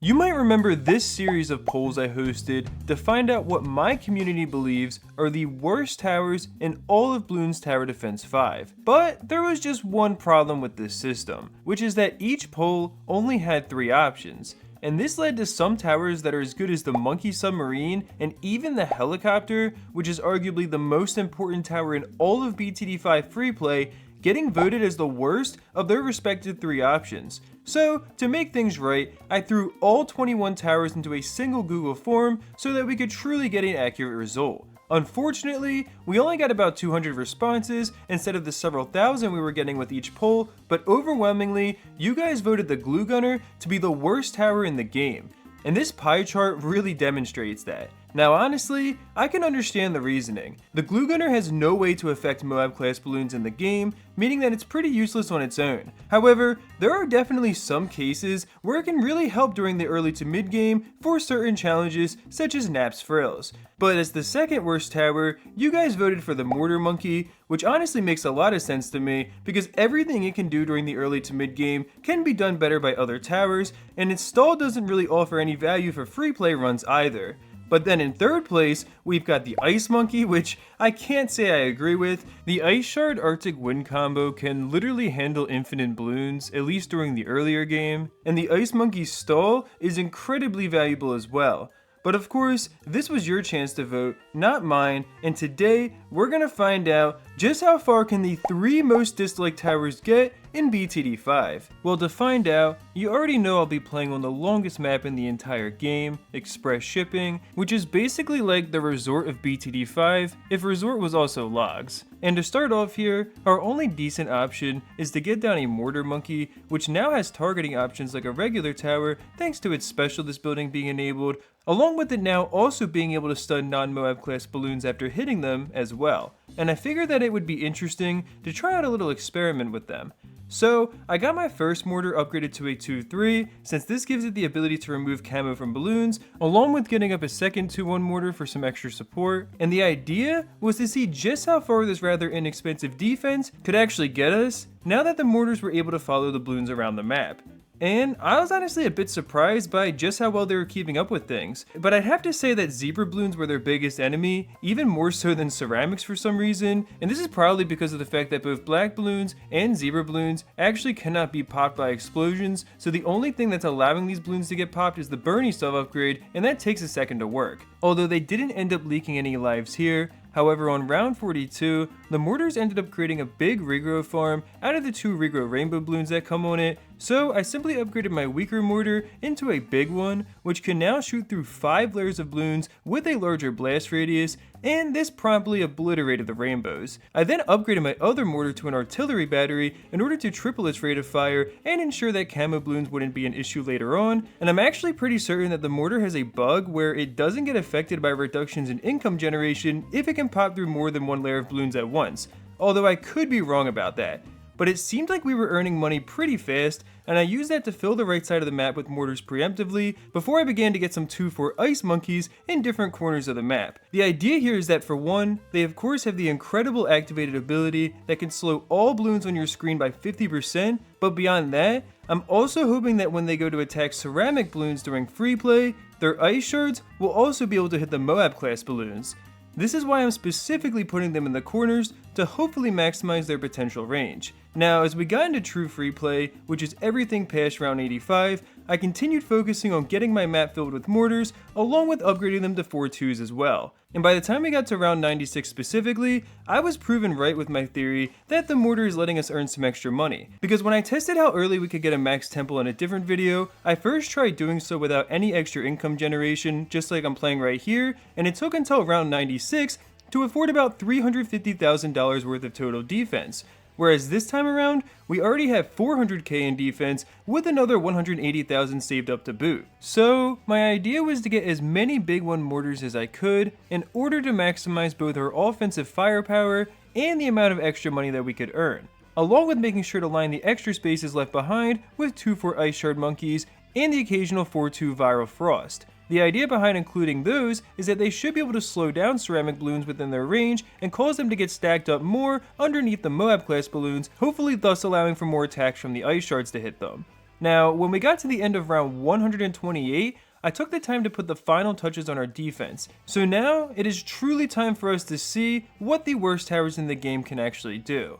You might remember this series of polls I hosted to find out what my community believes are the worst towers in all of Bloons Tower Defense 5. But there was just one problem with this system, which is that each poll only had 3 options. And this led to some towers that are as good as the Monkey Submarine and even the Helicopter, which is arguably the most important tower in all of BTD5 free play, getting voted as the worst of their respective 3 options. So, to make things right, I threw all 21 towers into a single Google form so that we could truly get an accurate result. Unfortunately, we only got about 200 responses instead of the several thousand we were getting with each poll, but overwhelmingly, you guys voted the Glue Gunner to be the worst tower in the game. And this pie chart really demonstrates that. Now honestly, I can understand the reasoning. The Glue Gunner has no way to affect Moab class balloons in the game, meaning that it's pretty useless on its own. However, there are definitely some cases where it can really help during the early to mid game for certain challenges such as Nap's Frills. But as the second worst tower, you guys voted for the Mortar Monkey, which honestly makes a lot of sense to me because everything it can do during the early to mid game can be done better by other towers, and its stall doesn't really offer any value for free play runs either. But then in third place, we've got the Ice Monkey, which I can't say I agree with. The Ice Shard Arctic Wind combo can literally handle infinite balloons, at least during the earlier game, and the Ice Monkey's stall is incredibly valuable as well. But of course, this was your chance to vote, not mine, and today we're gonna find out just how far can the 3 most disliked towers get in BTD5. Well, to find out, you already know I'll be playing on the longest map in the entire game, Express Shipping, which is basically like the resort of BTD5 if resort was also logs. And to start off here, our only decent option is to get down a Mortar Monkey, which now has targeting options like a regular tower thanks to its specialist building being enabled, along with it now also being able to stun non-Moab class balloons after hitting them as well. And I figured that it would be interesting to try out a little experiment with them. So, I got my first mortar upgraded to a 2-3, since this gives it the ability to remove camo from balloons, along with getting up a second 2-1 mortar for some extra support. And the idea was to see just how far this rather inexpensive defense could actually get us, now that the mortars were able to follow the balloons around the map. And I was honestly a bit surprised by just how well they were keeping up with things. But I'd have to say that zebra balloons were their biggest enemy, even more so than ceramics for some reason, and this is probably because of the fact that both black balloons and zebra balloons actually cannot be popped by explosions, so the only thing that's allowing these balloons to get popped is the Bernie stuff upgrade, and that takes a second to work. Although they didn't end up leaking any lives here. However, on round 42, the mortars ended up creating a big regrow farm out of the 2 regrow rainbow balloons that come on it, so I simply upgraded my weaker mortar into a big one, which can now shoot through 5 layers of balloons with a larger blast radius, and this promptly obliterated the rainbows. I then upgraded my other mortar to an artillery battery in order to triple its rate of fire and ensure that camo balloons wouldn't be an issue later on, and I'm actually pretty certain that the mortar has a bug where it doesn't get affected by reductions in income generation if it can pop through more than 1 layer of balloons at once, although I could be wrong about that. But it seemed like we were earning money pretty fast, and I used that to fill the right side of the map with mortars preemptively before I began to get some 2-4 ice monkeys in different corners of the map. The idea here is that for one, they of course have the incredible activated ability that can slow all balloons on your screen by 50%, but beyond that, I'm also hoping that when they go to attack ceramic balloons during free play, their ice shards will also be able to hit the Moab class balloons. This is why I'm specifically putting them in the corners to hopefully maximize their potential range. Now, as we got into true free play, which is everything past round 85, I continued focusing on getting my map filled with mortars, along with upgrading them to 4-2s as well. And by the time we got to round 96 specifically, I was proven right with my theory that the mortar is letting us earn some extra money. Because when I tested how early we could get a max temple in a different video, I first tried doing so without any extra income generation, just like I'm playing right here, and it took until round 96 to afford about $350,000 worth of total defense. Whereas this time around, we already have 400k in defense with another 180,000 saved up to boot. So my idea was to get as many big one mortars as I could in order to maximize both our offensive firepower and the amount of extra money that we could earn, along with making sure to line the extra spaces left behind with 2-4 ice shard monkeys and the occasional 4-2 viral frost. The idea behind including those is that they should be able to slow down ceramic balloons within their range and cause them to get stacked up more underneath the Moab class balloons, hopefully thus allowing for more attacks from the ice shards to hit them. Now, when we got to the end of round 128, I took the time to put the final touches on our defense. So now, it is truly time for us to see what the worst towers in the game can actually do.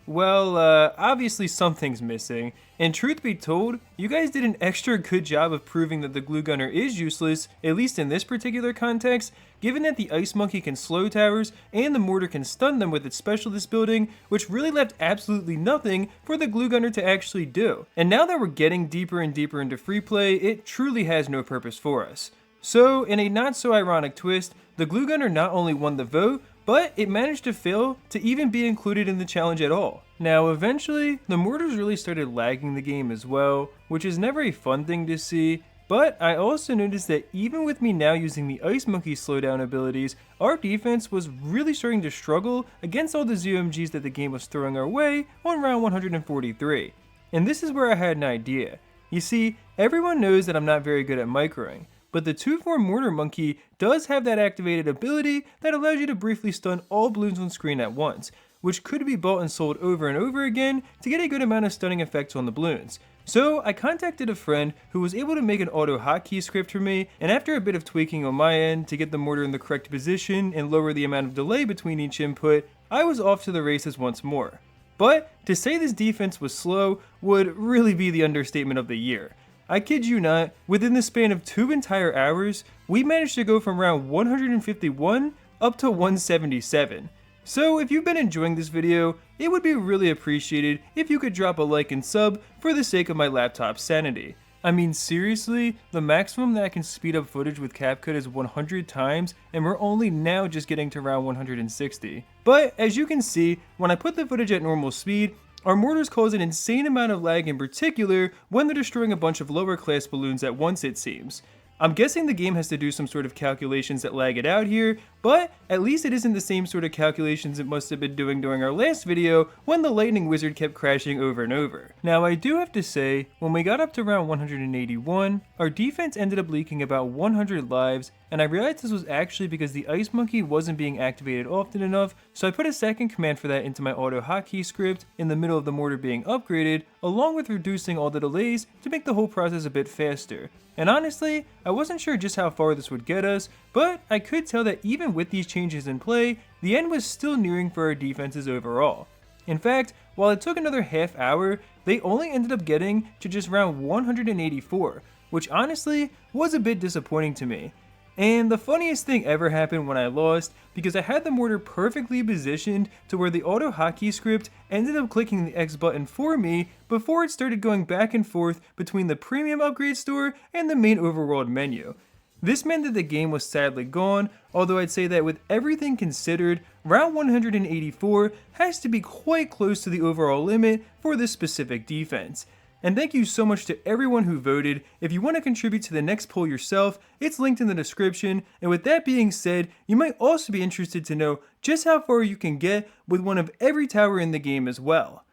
Well, obviously something's missing, and truth be told, you guys did an extra good job of proving that the glue gunner is useless, at least in this particular context, given that the ice monkey can slow towers, and the mortar can stun them with its specialist building, which really left absolutely nothing for the glue gunner to actually do. And now that we're getting deeper and deeper into free play, it truly has no purpose for us. So, in a not so ironic twist, the glue gunner not only won the vote, but it managed to fail to even be included in the challenge at all. Now eventually, the mortars really started lagging the game as well, which is never a fun thing to see, but I also noticed that even with me now using the Ice Monkey slowdown abilities, our defense was really starting to struggle against all the ZOMGs that the game was throwing our way on round 143. And this is where I had an idea. You see, everyone knows that I'm not very good at microing, but the 2-4 Mortar Monkey does have that activated ability that allows you to briefly stun all balloons on screen at once, which could be bought and sold over and over again to get a good amount of stunning effects on the balloons. So I contacted a friend who was able to make an auto hotkey script for me, and after a bit of tweaking on my end to get the mortar in the correct position and lower the amount of delay between each input, I was off to the races once more. But to say this defense was slow would really be the understatement of the year. I kid you not, within the span of 2 entire hours, we managed to go from round 151 up to 177. So if you've been enjoying this video, it would be really appreciated if you could drop a like and sub for the sake of my laptop's sanity. I mean seriously, the maximum that I can speed up footage with CapCut is 100 times, and we're only now just getting to round 160. But as you can see, when I put the footage at normal speed, our mortars cause an insane amount of lag, in particular when they're destroying a bunch of lower class balloons at once, it seems. I'm guessing the game has to do some sort of calculations that lag it out here, but at least it isn't the same sort of calculations it must have been doing during our last video when the lightning wizard kept crashing over and over. Now I do have to say, when we got up to round 181, our defense ended up leaking about 100 lives, and I realized this was actually because the Ice Monkey wasn't being activated often enough, so I put a second command for that into my auto hotkey script in the middle of the mortar being upgraded, along with reducing all the delays to make the whole process a bit faster. And honestly, I wasn't sure just how far this would get us, but I could tell that even with these changes in play, the end was still nearing for our defenses overall. In fact, while it took another half hour, they only ended up getting to just round 184, which honestly was a bit disappointing to me. And the funniest thing ever happened when I lost, because I had the mortar perfectly positioned to where the auto hotkey script ended up clicking the X button for me before it started going back and forth between the premium upgrade store and the main overworld menu. This meant that the game was sadly gone, although I'd say that with everything considered, round 184 has to be quite close to the overall limit for this specific defense. And thank you so much to everyone who voted. If you want to contribute to the next poll yourself, it's linked in the description. And with that being said, you might also be interested to know just how far you can get with one of every tower in the game as well.